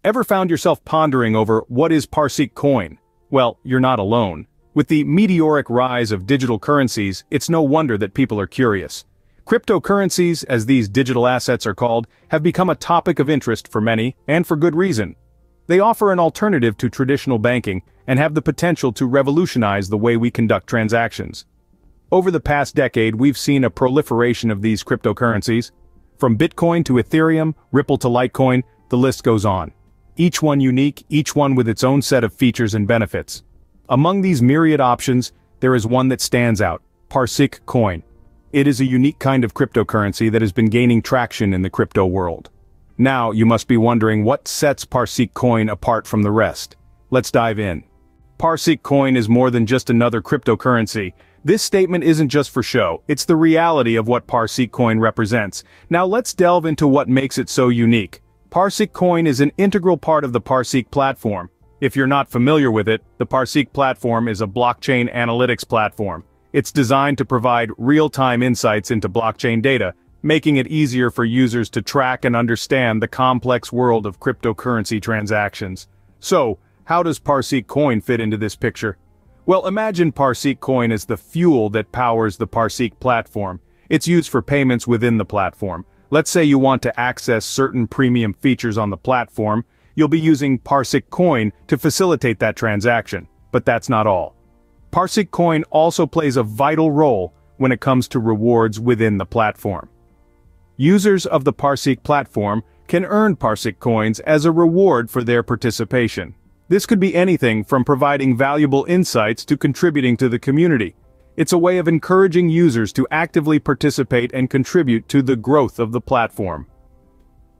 Ever found yourself pondering over what is PARSIQ coin? Well, you're not alone. With the meteoric rise of digital currencies, it's no wonder that people are curious. Cryptocurrencies, as these digital assets are called, have become a topic of interest for many, and for good reason. They offer an alternative to traditional banking and have the potential to revolutionize the way we conduct transactions. Over the past decade, we've seen a proliferation of these cryptocurrencies. From Bitcoin to Ethereum, Ripple to Litecoin, the list goes on. Each one unique, each one with its own set of features and benefits. Among these myriad options, there is one that stands out: PARSIQ coin. It is a unique kind of cryptocurrency that has been gaining traction in the crypto world. Now, you must be wondering what sets PARSIQ coin apart from the rest. Let's dive in. PARSIQ coin is more than just another cryptocurrency. This statement isn't just for show, it's the reality of what PARSIQ coin represents. Now let's delve into what makes it so unique. PARSIQ coin is an integral part of the PARSIQ platform. If you're not familiar with it, the PARSIQ platform is a blockchain analytics platform. It's designed to provide real-time insights into blockchain data, making it easier for users to track and understand the complex world of cryptocurrency transactions. So, how does PARSIQ coin fit into this picture? Well, imagine PARSIQ coin as the fuel that powers the PARSIQ platform. It's used for payments within the platform. Let's say you want to access certain premium features on the platform, you'll be using PARSIQ coin to facilitate that transaction. But that's not all. PARSIQ coin also plays a vital role when it comes to rewards within the platform. Users of the PARSIQ platform can earn PARSIQ coins as a reward for their participation. This could be anything from providing valuable insights to contributing to the community. It's a way of encouraging users to actively participate and contribute to the growth of the platform.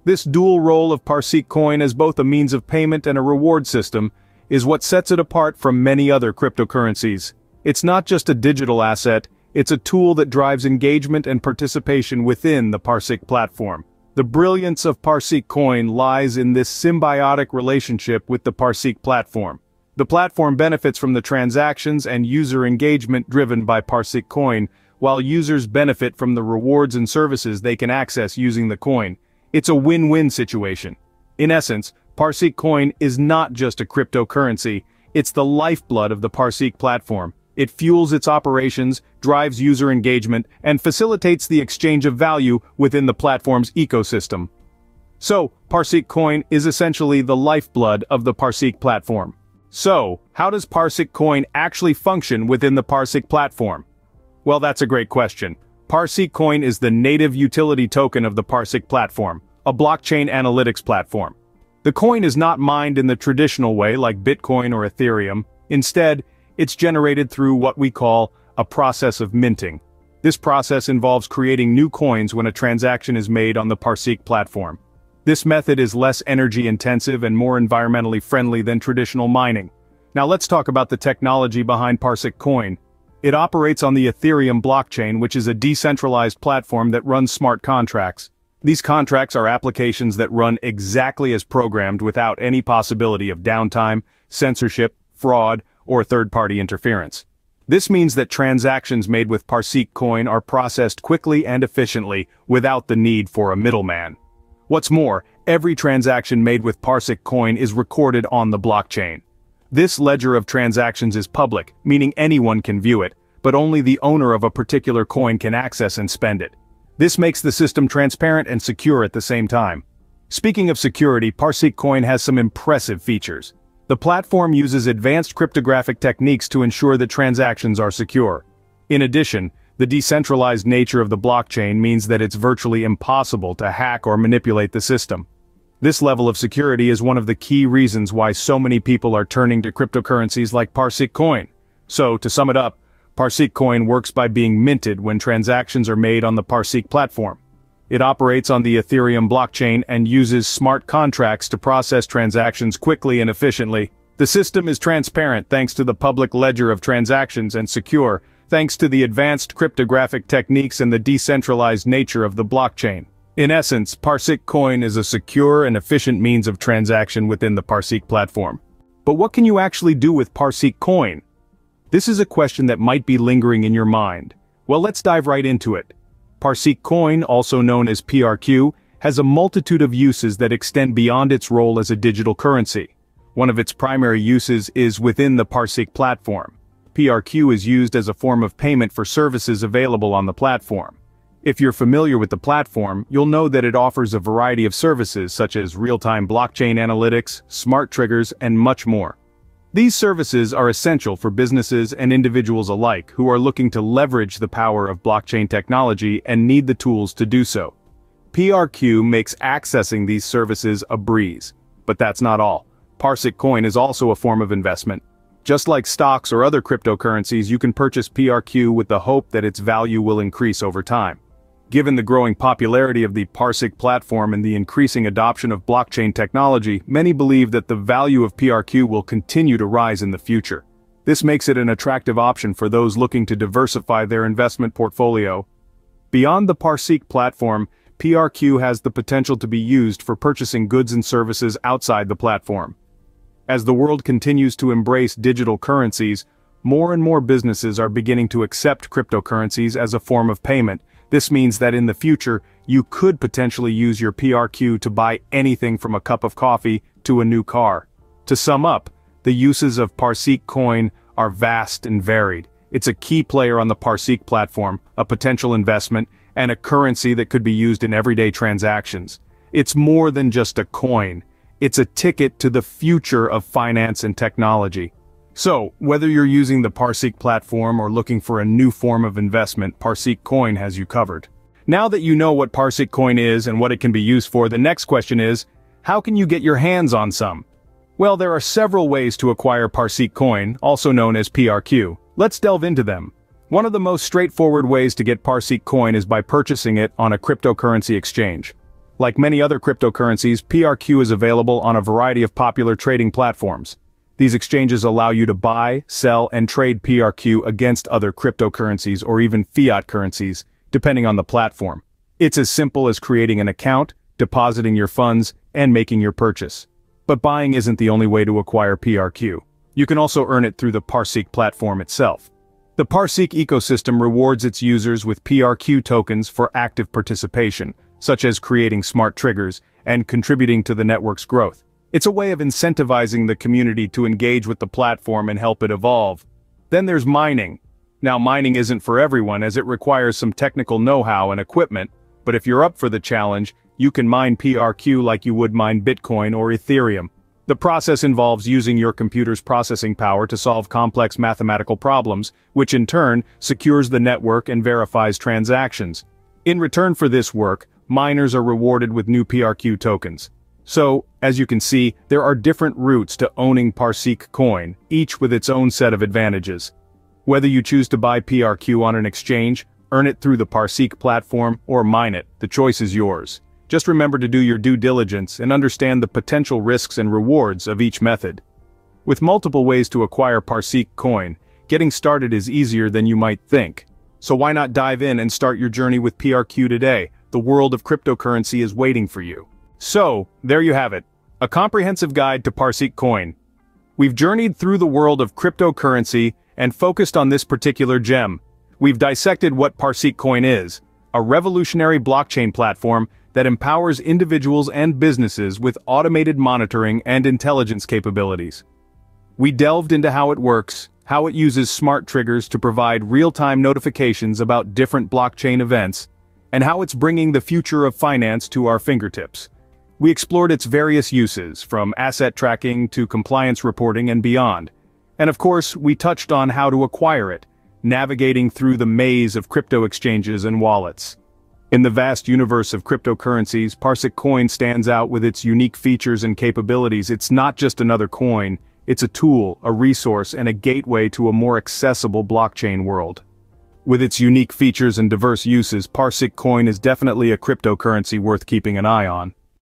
This dual role of PARSIQ coin as both a means of payment and a reward system is what sets it apart from many other cryptocurrencies. It's not just a digital asset, it's a tool that drives engagement and participation within the PARSIQ platform. The brilliance of PARSIQ coin lies in this symbiotic relationship with the PARSIQ platform. The platform benefits from the transactions and user engagement driven by PARSIQ coin, while users benefit from the rewards and services they can access using the coin. It's a win-win situation. In essence, PARSIQ coin is not just a cryptocurrency, it's the lifeblood of the PARSIQ platform. It fuels its operations, drives user engagement, and facilitates the exchange of value within the platform's ecosystem. So, PARSIQ coin is essentially the lifeblood of the PARSIQ platform. So, how does PARSIQ coin actually function within the PARSIQ platform? Well, that's a great question. PARSIQ coin is the native utility token of the PARSIQ platform, a blockchain analytics platform. The coin is not mined in the traditional way like Bitcoin or Ethereum. Instead, it's generated through what we call a process of minting. This process involves creating new coins when a transaction is made on the PARSIQ platform. This method is less energy-intensive and more environmentally friendly than traditional mining. Now let's talk about the technology behind PARSIQ coin. It operates on the Ethereum blockchain, which is a decentralized platform that runs smart contracts. These contracts are applications that run exactly as programmed without any possibility of downtime, censorship, fraud, or third-party interference. This means that transactions made with PARSIQ coin are processed quickly and efficiently without the need for a middleman. What's more, every transaction made with PARSIQ coin is recorded on the blockchain. This ledger of transactions is public, meaning anyone can view it, but only the owner of a particular coin can access and spend it. This makes the system transparent and secure at the same time. Speaking of security, PARSIQ coin has some impressive features. The platform uses advanced cryptographic techniques to ensure that transactions are secure. In addition, the decentralized nature of the blockchain means that it's virtually impossible to hack or manipulate the system. This level of security is one of the key reasons why so many people are turning to cryptocurrencies like PARSIQ coin. So, to sum it up, PARSIQ coin works by being minted when transactions are made on the PARSIQ platform. It operates on the Ethereum blockchain and uses smart contracts to process transactions quickly and efficiently. The system is transparent thanks to the public ledger of transactions and secure, thanks to the advanced cryptographic techniques and the decentralized nature of the blockchain. In essence, PARSIQ coin is a secure and efficient means of transaction within the PARSIQ platform. But what can you actually do with PARSIQ coin? This is a question that might be lingering in your mind. Well, let's dive right into it. PARSIQ coin, also known as PRQ, has a multitude of uses that extend beyond its role as a digital currency. One of its primary uses is within the PARSIQ platform. PRQ is used as a form of payment for services available on the platform. If you're familiar with the platform, you'll know that it offers a variety of services such as real-time blockchain analytics, smart triggers, and much more. These services are essential for businesses and individuals alike who are looking to leverage the power of blockchain technology and need the tools to do so. PRQ makes accessing these services a breeze. But that's not all. PARSIQ coin is also a form of investment. Just like stocks or other cryptocurrencies, you can purchase PRQ with the hope that its value will increase over time. Given the growing popularity of the PARSIQ platform and the increasing adoption of blockchain technology, many believe that the value of PRQ will continue to rise in the future. This makes it an attractive option for those looking to diversify their investment portfolio. Beyond the PARSIQ platform, PRQ has the potential to be used for purchasing goods and services outside the platform. As the world continues to embrace digital currencies, more and more businesses are beginning to accept cryptocurrencies as a form of payment. This means that in the future, you could potentially use your PRQ to buy anything from a cup of coffee to a new car. To sum up, the uses of PARSIQ coin are vast and varied. It's a key player on the PARSIQ platform, a potential investment, and a currency that could be used in everyday transactions. It's more than just a coin. It's a ticket to the future of finance and technology. So, whether you're using the PARSIQ platform or looking for a new form of investment, PARSIQ coin has you covered. Now that you know what PARSIQ coin is and what it can be used for, the next question is, how can you get your hands on some? Well, there are several ways to acquire PARSIQ coin, also known as PRQ. Let's delve into them. One of the most straightforward ways to get PARSIQ coin is by purchasing it on a cryptocurrency exchange. Like many other cryptocurrencies, PRQ is available on a variety of popular trading platforms. These exchanges allow you to buy, sell, and trade PRQ against other cryptocurrencies or even fiat currencies, depending on the platform. It's as simple as creating an account, depositing your funds, and making your purchase. But buying isn't the only way to acquire PRQ. You can also earn it through the PARSIQ platform itself. The PARSIQ ecosystem rewards its users with PRQ tokens for active participation, such as creating smart triggers and contributing to the network's growth. It's a way of incentivizing the community to engage with the platform and help it evolve. Then there's mining. Now, mining isn't for everyone as it requires some technical know-how and equipment, but if you're up for the challenge, you can mine PRQ like you would mine Bitcoin or Ethereum. The process involves using your computer's processing power to solve complex mathematical problems, which in turn secures the network and verifies transactions. In return for this work, miners are rewarded with new PRQ tokens. So, as you can see, there are different routes to owning PARSIQ coin, each with its own set of advantages. Whether you choose to buy PRQ on an exchange, earn it through the PARSIQ platform, or mine it, the choice is yours. Just remember to do your due diligence and understand the potential risks and rewards of each method. With multiple ways to acquire PARSIQ coin, getting started is easier than you might think. So why not dive in and start your journey with PRQ today? The world of cryptocurrency is waiting for you. So, there you have it. A comprehensive guide to PARSIQ coin. We've journeyed through the world of cryptocurrency and focused on this particular gem. We've dissected what PARSIQ coin is, a revolutionary blockchain platform that empowers individuals and businesses with automated monitoring and intelligence capabilities. We delved into how it works, how it uses smart triggers to provide real-time notifications about different blockchain events, and how it's bringing the future of finance to our fingertips. We explored its various uses, from asset tracking to compliance reporting and beyond. And of course, we touched on how to acquire it, navigating through the maze of crypto exchanges and wallets. In the vast universe of cryptocurrencies, PARSIQ coin stands out with its unique features and capabilities. It's not just another coin, it's a tool, a resource, and a gateway to a more accessible blockchain world. With its unique features and diverse uses, PARSIQ coin is definitely a cryptocurrency worth keeping an eye on.